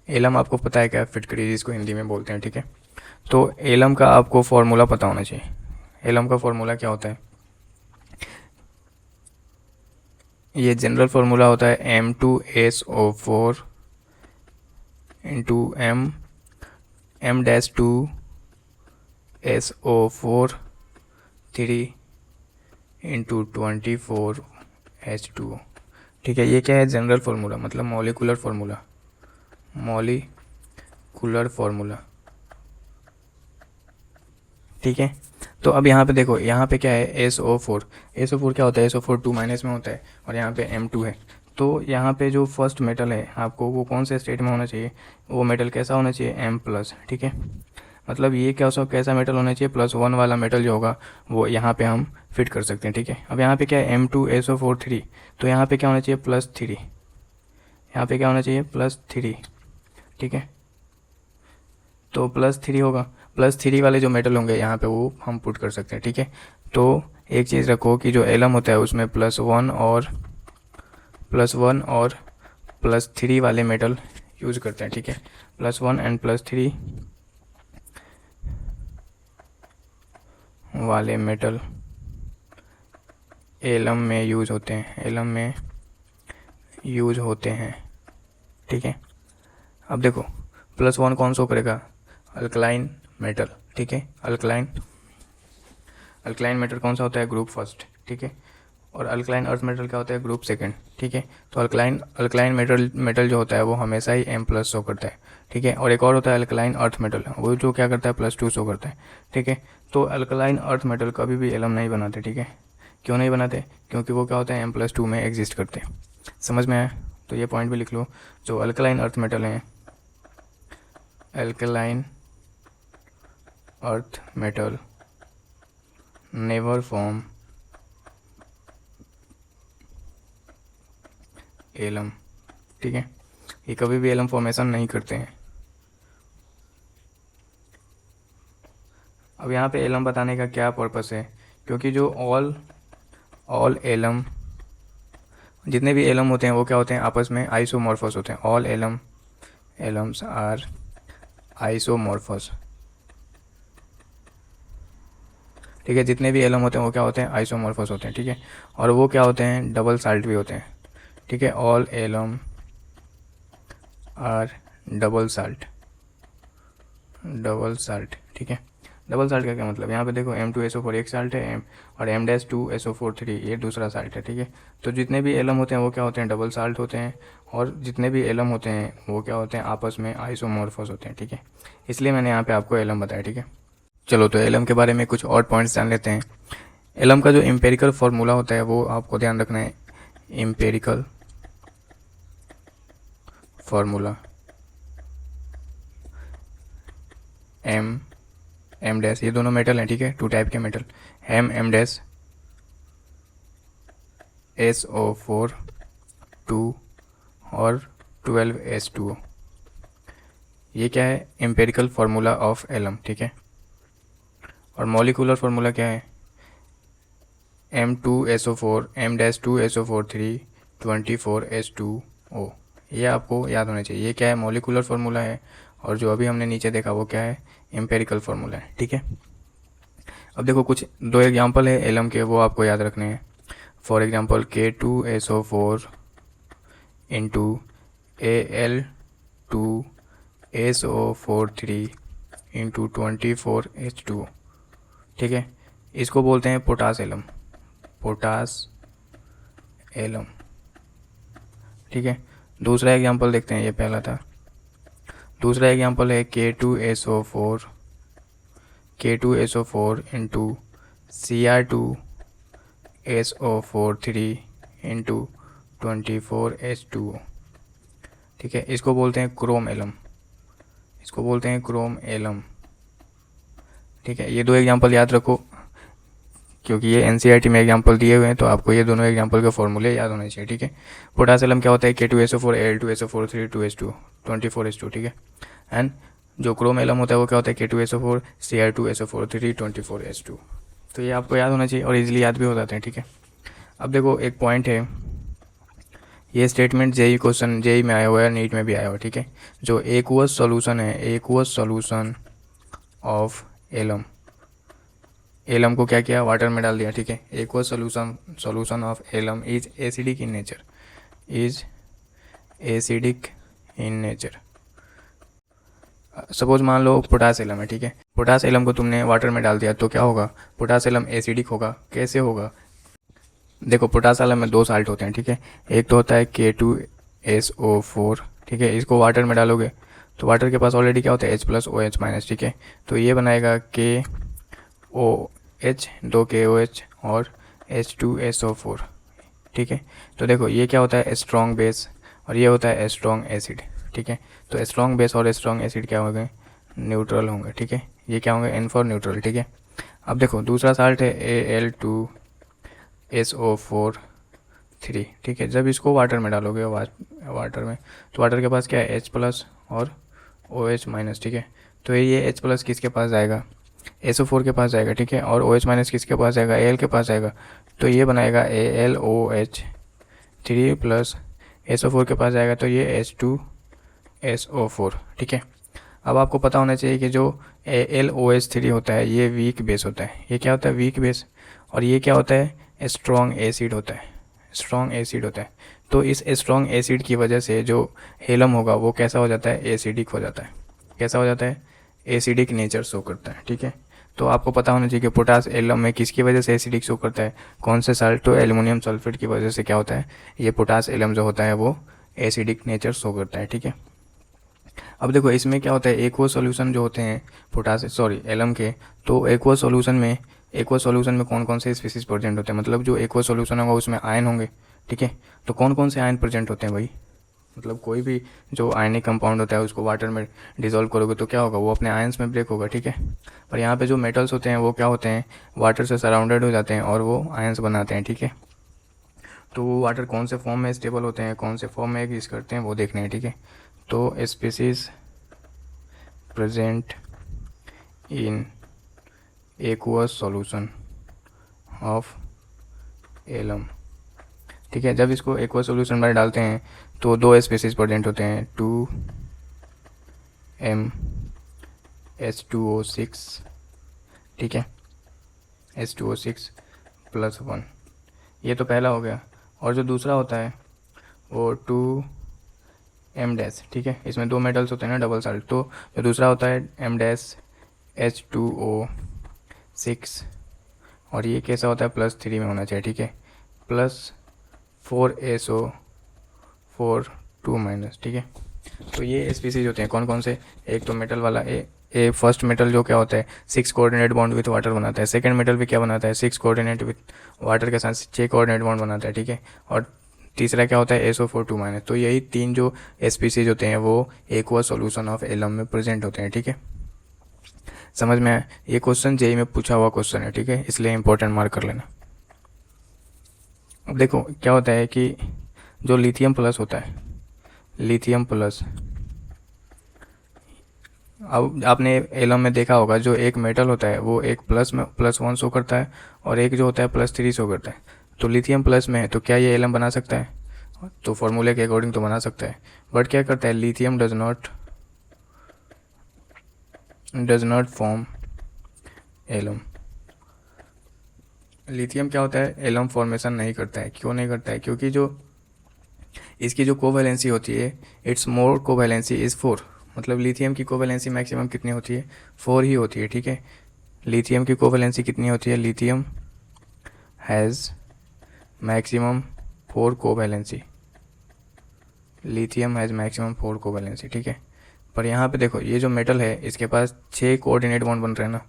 एलम आपको पता है क्या, फिटकरी जिसको हिंदी में बोलते हैं, ठीक है। तो एलम का आपको फॉर्मूला पता होना चाहिए। एलम का फॉर्मूला क्या होता है, ये जनरल फार्मूला होता है M2SO4 into M-2SO4 3 into 24H2O, ठीक है। ये क्या है, जनरल फार्मूला, मतलब मॉलिक्यूलर फार्मूला, ठीक है। तो अब यहाँ पे देखो, यहाँ पे क्या है, SO4। SO4 क्या होता है, SO4 2 माइनस में होता है और यहाँ पे M2 है। तो यहाँ पे जो फर्स्ट मेटल है आपको वो कौन से स्टेट में होना चाहिए, वो मेटल कैसा होना चाहिए, M+, ठीक है। मतलब ये कैसा मेटल होना चाहिए, +1 वाला मेटल जो होगा वो यहाँ पे हम फिट कर सकते हैं, ठीक है। अब यहाँ पे क्या है, M2SO4 3, तो यहाँ पे क्या होना चाहिए, +3, यहाँ पे क्या होना चाहिए, +3, ठीक है। तो +3 होगा, +3 वाले जो मेटल होंगे यहाँ पे वो हम पुट कर सकते हैं, ठीक है। तो एक चीज़ रखो कि जो एलम होता है उसमें +1 और +3 वाले मेटल यूज़ करते हैं, ठीक है। +1 एंड +3 वाले मेटल एलम में यूज़ होते हैं, ठीक है। अब देखो +1 कौन सा करेगा, अल्कलाइन मेटल, ठीक है। अल्कलाइन मेटल कौन सा होता है, ग्रुप फर्स्ट, ठीक है। और अल्कलाइन अर्थ मेटल क्या होता है, ग्रुप सेकंड, ठीक है। तो अल्कलाइन मेटल जो होता है वो हमेशा ही M+ शो करता है, ठीक है। और एक और होता है अल्कलाइन अर्थ मेटल, वो जो क्या करता है, +2 शो करता है, ठीक है। तो अल्कलाइन अर्थ मेटल कभी भी एलम नहीं बनाते, ठीक है। क्यों नहीं बनाते, क्योंकि वो क्या होता है, M+2 में एग्जिस्ट करते हैं। समझ में आया, तो ये पॉइंट भी लिख लो। जो अल्कलाइन अर्थ मेटल हैं, alkaline earth metal never form alum, ठीक है। ये कभी भी एलम फॉर्मेशन नहीं करते हैं। अब यहाँ पे एलम बताने का क्या पर्पस है, क्योंकि जो ऑल एलम, जितने भी एलम होते हैं वो क्या होते हैं, आपस में आइसोमॉर्फस होते हैं। ऑल एलम्स आर आइसोमॉर्फस, ठीक है। जितने भी एलम होते हैं वो क्या होते हैं, आइसोमॉर्फस होते हैं, ठीक है। और वो क्या होते हैं, डबल साल्ट भी होते हैं, ठीक है। All alum are double salt, ठीक है। डबल साल्ट का क्या मतलब, यहाँ पे देखो M2SO4 एक साल्ट है, और M-2SO4 3 ये दूसरा साल्ट है, ठीक है। तो जितने भी एलम होते हैं वो क्या होते हैं, डबल साल्ट होते हैं, और जितने भी एलम होते हैं वो क्या होते हैं, आपस में आइसोमॉर्फस होते हैं, ठीक है। इसलिए मैंने यहाँ पे आपको एलम बताया, ठीक है। चलो तो एलम के बारे में कुछ और पॉइंट्स जान लेते हैं। एलम का जो एम्पेरिकल फार्मूला होता है वो आपको ध्यान रखना है। एम्पेरिकल फार्मूला M डैश, ये दोनों मेटल हैं, ठीक है, 2 टाइप के मेटल, M डैश SO4 2 और 12S2O। ये क्या है, एम्पेरिकल फार्मूला ऑफ एलम, ठीक है। और मॉलिकुलर फार्मूला क्या है, M2SO4 M-2SO4 3 24S2O। ये आपको याद होना चाहिए। ये क्या है, मॉलिकुलर फार्मूला है, और जो अभी हमने नीचे देखा वो क्या है, एम्पेरिकल फार्मूला है, ठीक है। अब देखो कुछ 2 एग्जांपल है एलम के, वो आपको याद रखने हैं। For example K2SO4 into Al2SO4 3 into 24H2O, ठीक है। इसको बोलते हैं पोटास एलम, ठीक है। दूसरा एग्जांपल देखते हैं, ये पहला था। दूसरा एग्जांपल है K2SO4 into Cr2SO4 3 into 24H2O, ठीक है। इसको बोलते हैं क्रोम एलम, ठीक है। ये 2 एग्जांपल याद रखो, क्योंकि ये NCERT में एग्जांपल दिए हुए हैं, तो आपको ये दोनों एग्जांपल के फॉर्मूले याद होने चाहिए, ठीक है। पोटास एलम क्या होता है, K2SO4 Al2SO4 3 2H2 24H2, ठीक है। एंड जो क्रोम एलम होता है वो क्या होता है, K2SO4 Cr2SO4 3 24H2। तो ये आपको याद होना चाहिए और इजीली याद भी हो जाते हैं, ठीक है। अब देखो एक पॉइंट है, ये स्टेटमेंट जेई क्वेश्चन जेई में आया हुआ है, नीट में भी आया हुआ है, ठीक है। जो एक्वस सॉल्यूशन है, एक्वस सॉल्यूशन ऑफ एलम को क्या किया, वाटर में डाल दिया, ठीक है। Aqueous solution of alum is acidic in nature, suppose मान लो पोटास एलम है, ठीक है। पोटास एलम को तुमने वाटर में डाल दिया तो क्या होगा, पोटास एलम एसिडिक होगा। कैसे होगा, देखो पोटास एलम में 2 साल्ट होते हैं, ठीक है। एक तो होता है K2SO4, ठीक है। इसको वाटर में डालोगे तो वाटर के पास ऑलरेडी क्या होता है, H+OH-, ठीक है। तो ये बनाएगा OH, 2 KOH और H2SO4, ठीक है। तो देखो ये क्या होता है, स्ट्रॉन्ग बेस, और ये होता है स्ट्रॉन्ग एसिड, ठीक है। तो स्ट्रॉन्ग बेस और स्ट्रॉन्ग एसिड क्या होंगे, न्यूट्रल होंगे, ठीक है। ये क्या होंगे, N फॉर न्यूट्रल, ठीक है। अब देखो दूसरा साल्ट है Al2SO4 3, ठीक है। जब इसको वाटर में डालोगे वाटर में, तो वाटर के पास क्या है, H+ और OH-, ठीक है। तो ये H+ किसके पास जाएगा, SO4 के पास जाएगा, ठीक है। और OH- किसके पास जाएगा, Al के पास जाएगा। तो ये बनाएगा AlOH3 प्लस SO4 के पास जाएगा, तो ये H2SO4, ठीक है। अब आपको पता होना चाहिए कि जो AlOH3 होता है ये वीक बेस होता है। ये क्या होता है, वीक बेस। और ये क्या होता है, स्ट्रॉन्ग एसिड होता है, स्ट्रॉन्ग एसिड होता है। तो इस स्ट्रॉन्ग एसिड की वजह से जो हेलम होगा वो कैसा हो जाता है, एसिडिक हो जाता है। कैसा हो जाता है, एसिडिक नेचर शो करता है, ठीक है। तो आपको पता होना चाहिए कि पोटास एलम में किसकी वजह से एसिडिक शो करता है, कौन से साल्ट, तो एल्युमिनियम सल्फेट की वजह से क्या होता है, ये पोटास एलम जो होता है वो एसिडिक नेचर शो करता है, ठीक है। अब देखो इसमें क्या होता है, एक्वस सॉल्यूशन जो होते हैं एलम के, तो एक्वस सॉल्यूशन में कौन कौन से स्पीसीज प्रेजेंट होते हैं, मतलब जो एक्वस सॉल्यूशन होगा उसमें आयन होंगे, ठीक है। तो कौन कौन से आयन प्रेजेंट होते हैं भाई, मतलब कोई भी जो आयनिक कंपाउंड होता है उसको वाटर में डिसॉल्व करोगे तो क्या होगा, वो अपने आयंस में ब्रेक होगा, ठीक है। पर यहाँ पे जो मेटल्स होते हैं वो क्या होते हैं, वाटर से सराउंडेड हो जाते हैं और वो आयंस बनाते हैं, ठीक है। तो वो वाटर कौन से फॉर्म में स्टेबल होते हैं, कौन से फॉर्म में एग्जिस्ट करते हैं वो देखने हैं, ठीक है। तो species present in aqueous solution of alum, ठीक है। जब इसको एक्वस सॉल्यूशन में डालते हैं तो 2 स्पीसीज प्रेजेंट होते हैं, 2MH2O6, ठीक है, H2O6 + 1, ये तो पहला हो गया। और जो दूसरा होता है वो 2M-, ठीक है। इसमें 2 मेटल्स होते हैं ना, डबल साल्ट। तो जो दूसरा होता है M-H2O6, और ये कैसा होता है, +3 में होना चाहिए, ठीक है, +4SO4 2-, ठीक है। तो ये स्पीसीज होते हैं कौन कौन से, एक तो मेटल वाला फर्स्ट मेटल जो क्या होता है 6 कोऑर्डिनेट बॉन्ड विथ वाटर बनाता है। सेकंड मेटल भी क्या बनाता है, 6 कोऑर्डिनेट विथ वाटर के साथ 6 कोऑर्डिनेट बॉन्ड बनाता है, ठीक है। और तीसरा क्या होता है, SO4 2-। तो यही 3 जो स्पीसीज होते हैं वो एक्वस सॉल्यूशन ऑफ एलम में प्रेजेंट होते हैं, ठीक है। समझ में आया, ये क्वेश्चन जेई में पूछा हुआ क्वेश्चन है, ठीक है, इसलिए इंपॉर्टेंट मार्क कर लेना। अब देखो क्या होता है कि जो लिथियम प्लस होता है, लिथियम प्लस, अब आपने एलम में देखा होगा जो एक मेटल होता है वो एक +1 शो करता है और एक जो होता है +3 शो करता है। तो लिथियम प्लस में है तो क्या ये एलम बना सकता है, तो फॉर्मूले के अकॉर्डिंग तो बना सकता है। बट क्या करता है, lithium does not form alum. Lithium क्या होता है, एलम फॉर्मेशन नहीं करता है। क्यों नहीं करता है, क्योंकि जो इसकी जो कोवैलेंसी होती है, इट्स मोर कोवैलेंसी इज़ 4, मतलब लिथियम की कोवैलेंसी मैक्सिमम कितनी होती है, 4 ही होती है, ठीक है। लिथियम की कोवैलेंसी कितनी होती है, lithium has maximum 4 covalency, lithium has maximum 4 covalency, ठीक है। पर यहाँ पे देखो ये जो मेटल है इसके पास 6 कोऑर्डिनेट बॉन्ड बन रहे हैं ना,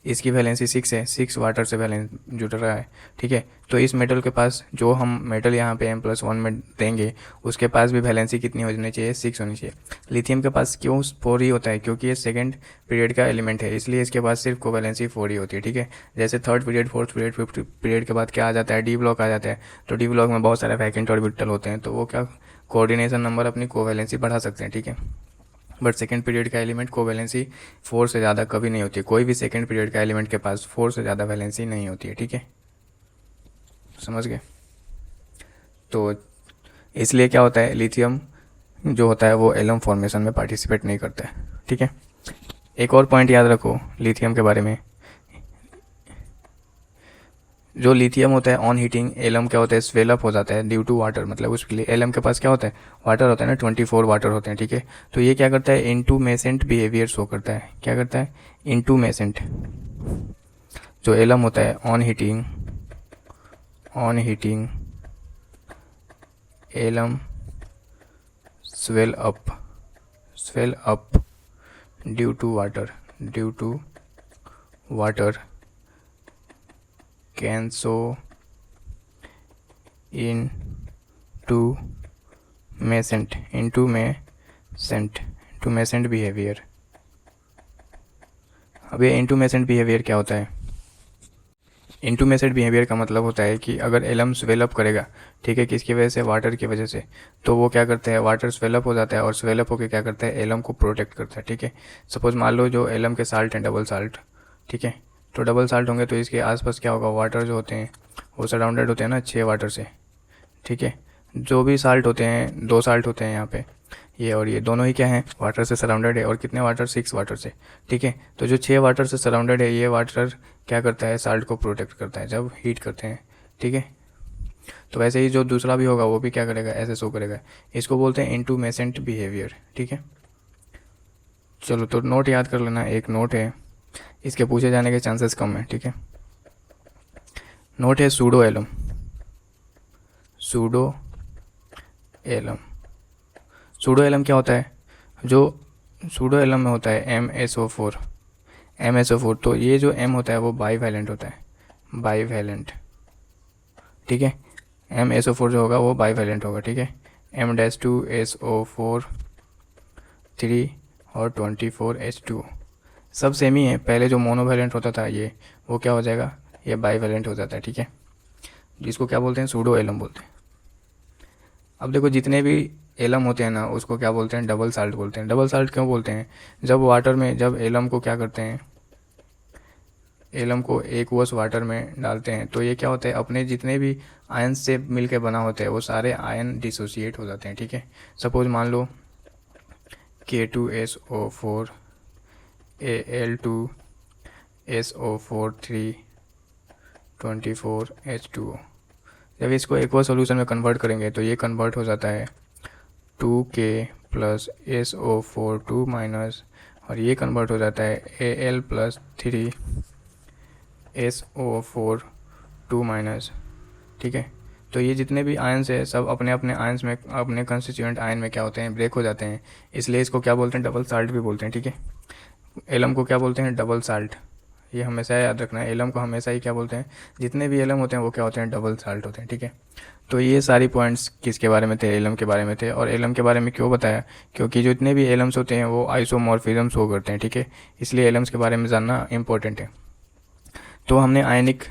इसकी वैलेंसी 6 है, 6 वाटर से वैलेंस जुड़ रहा है, ठीक है। तो इस मेटल के पास जो हम मेटल यहाँ पे M+1 में देंगे उसके पास भी वैलेंसी कितनी होनी चाहिए, 6 होनी चाहिए। लिथियम के पास क्यों 4 ही होता है, क्योंकि ये सेकंड पीरियड का एलिमेंट है, इसलिए इसके पास सिर्फ कोवैलेंसी 4 ही होती है, ठीक है। जैसे third period, fourth period, fifth period के बाद क्या आ जाता है, डी ब्लॉक आ जाता है। तो डी ब्लॉक में बहुत सारे वैकेंट ऑर्बिटल होते हैं, तो वो क्या कोऑर्डिनेशन नंबर अपनी कोवैलेंसी बढ़ा सकते हैं, ठीक है। बट सेकेंड पीरियड का एलिमेंट को वैलेंसी 4 से ज़्यादा कभी नहीं होती है, कोई भी सेकेंड पीरियड का एलिमेंट के पास 4 से ज़्यादा वैलेंसी नहीं होती है, ठीक है, समझ गए। तो इसलिए क्या होता है, लिथियम जो होता है वो एलम फॉर्मेशन में पार्टिसिपेट नहीं करता है, ठीक है। एक और पॉइंट याद रखो लिथियम के बारे में, जो लिथियम होता है ऑन हीटिंग एलम क्या होता है, स्वेल अप हो जाता है ड्यू टू वाटर, मतलब उसके लिए एलम के पास क्या होता है, वाटर होता है ना, 24 वाटर होते हैं, ठीक है। तो ये क्या करता है, इंटूमेसेंट बिहेवियर शो करता है। क्या करता है, इंटूमेसेंट। जो एलम होता है on heating alum swell up due to water can show intumescent behaviour. अब ये इंटूमेसेंट बिहेवियर क्या होता है? इंटूमेसेंट बिहेवियर का मतलब होता है कि अगर एलम स्वेलअप करेगा, ठीक है, किसकी वजह से? वाटर की वजह से, तो वो क्या करता है, वाटर स्वेलअप हो जाता है और स्वेलअप होकर क्या करता है, एलम को प्रोटेक्ट करता है, ठीक है। सपोज मान लो जो एलम के साल्ट हैं डबल साल्ट, ठीक है, तो डबल साल्ट होंगे तो इसके आसपास क्या होगा, वाटर जो होते हैं वो सराउंडेड होते हैं ना 6 वाटर से, ठीक है। जो भी साल्ट होते हैं, 2 साल्ट होते हैं यहाँ पे, ये और ये दोनों ही क्या हैं, वाटर से सराउंडेड है। और कितने वाटर? 6 वाटर से, ठीक है। तो जो 6 वाटर से सराउंडेड है, ये वाटर क्या करता है, साल्ट को प्रोटेक्ट करता है जब हीट करते हैं, ठीक है। तो वैसे ही जो दूसरा भी होगा वो भी क्या करेगा, ऐसे शो करेगा। इसको बोलते हैं इंटूमेसेंट बिहेवियर, ठीक है। चलो तो नोट याद कर लेना, एक नोट है, इसके पूछे जाने के चांसेस कम है, ठीक है। नोट है सूडो एलम। सूडो एलम क्या होता है? जो सूडो एलम में होता है MsO4, तो ये जो M होता है वो बाईवैलेंट होता है, बाईवैलेंट, ठीक है। MsO4 जो होगा वो बाईवैलेंट होगा, ठीक है। M-2SO4 3 और 24H2 सब सेम ही है। पहले जो मोनोवैलेंट होता था ये, वो क्या हो जाएगा, ये बाईवैलेंट हो जाता है, ठीक है। जिसको क्या बोलते हैं, सूडो एलम बोलते हैं। अब देखो जितने भी एलम होते हैं ना, उसको क्या बोलते हैं, डबल साल्ट बोलते हैं। डबल साल्ट क्यों बोलते हैं? जब वाटर में, जब एलम को क्या करते हैं, एलम को एक्वस वाटर में डालते हैं, तो ये क्या होता है, अपने जितने भी आयन से मिलकर बना होता है वो सारे आयन डिसोसिएट हो जाते हैं, ठीक है। सपोज मान लो K2SO4 Al2SO4 3 24H2O। जब इसको एक्वा सॉल्यूशन में कन्वर्ट करेंगे तो ये कन्वर्ट हो जाता है 2K + SO4 2 माइनस, और ये कन्वर्ट हो जाता है Al + 3 SO4 2 माइनस, ठीक है। तो ये जितने भी आयन्स है सब अपने अपने आयन्स में, अपने कंस्टिट्यूएंट आयन में क्या होते हैं, ब्रेक हो जाते हैं। इसलिए इसको क्या बोलते हैं, डबल साल्ट भी बोलते हैं, ठीक है। एलम को क्या बोलते हैं, डबल साल्ट। ये हमेशा याद रखना है, एलम को हमेशा ही क्या बोलते हैं, जितने भी एलम होते हैं वो क्या होते हैं, डबल साल्ट होते हैं, ठीक है। तो ये सारी पॉइंट्स किसके बारे में थे, एलम के बारे में थे। और एलम के बारे में क्यों बताया, क्योंकि जितने भी एलम्स होते हैं वो आइसोमॉर्फिज्म शो करते हैं, ठीक है। इसलिए एलम्स के बारे में जानना इंपॉर्टेंट है। तो हमने आयनिक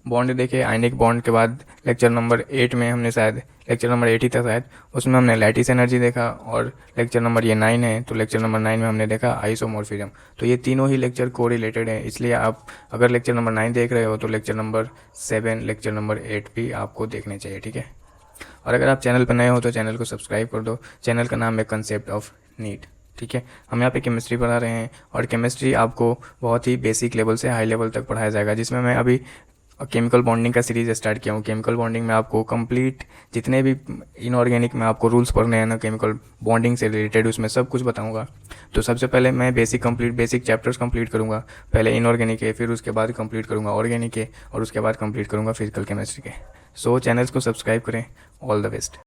बॉन्ड देखे। आयनिक बॉन्ड के बाद लेक्चर नंबर 8 में हमने शायद, लेक्चर नंबर 8 ही था शायद, उसमें हमने लैटिस एनर्जी देखा। और लेक्चर नंबर ये 9 है, तो लेक्चर नंबर 9 में हमने देखा आइसोमॉर्फिज्म। तो ये तीनों ही लेक्चर को रिलेटेड है, इसलिए आप अगर लेक्चर नंबर 9 देख रहे हो तो लेक्चर नंबर 7, लेक्चर नंबर 8 भी आपको देखने चाहिए, ठीक है। और अगर आप चैनल पर नए हो तो चैनल को सब्सक्राइब कर दो। चैनल का नाम है कंसेप्ट ऑफ नीट, ठीक है। हम यहाँ पे केमिस्ट्री पढ़ा रहे हैं और केमिस्ट्री आपको बहुत ही बेसिक लेवल से हाई लेवल तक पढ़ाया जाएगा, जिसमें मैं अभी केमिकल बॉन्डिंग का सीरीज़ स्टार्ट किया हूँ। केमिकल बॉन्डिंग में आपको कंप्लीट जितने भी इनऑर्गेनिक में आपको रूल्स पढ़ने हैं ना केमिकल बॉन्डिंग से रिलेटेड, उसमें सब कुछ बताऊँगा। तो सबसे पहले मैं बेसिक चैप्टर्स कंप्लीट करूँगा। पहले इनऑर्गेनिक है, फिर उसके बाद कंप्लीट करूँगा ऑर्गेनिक है, और उसके बाद कंप्लीट करूँगा फिजिकल केमिस्ट्री के। सो चैनल्स को सब्सक्राइब करें। All the best.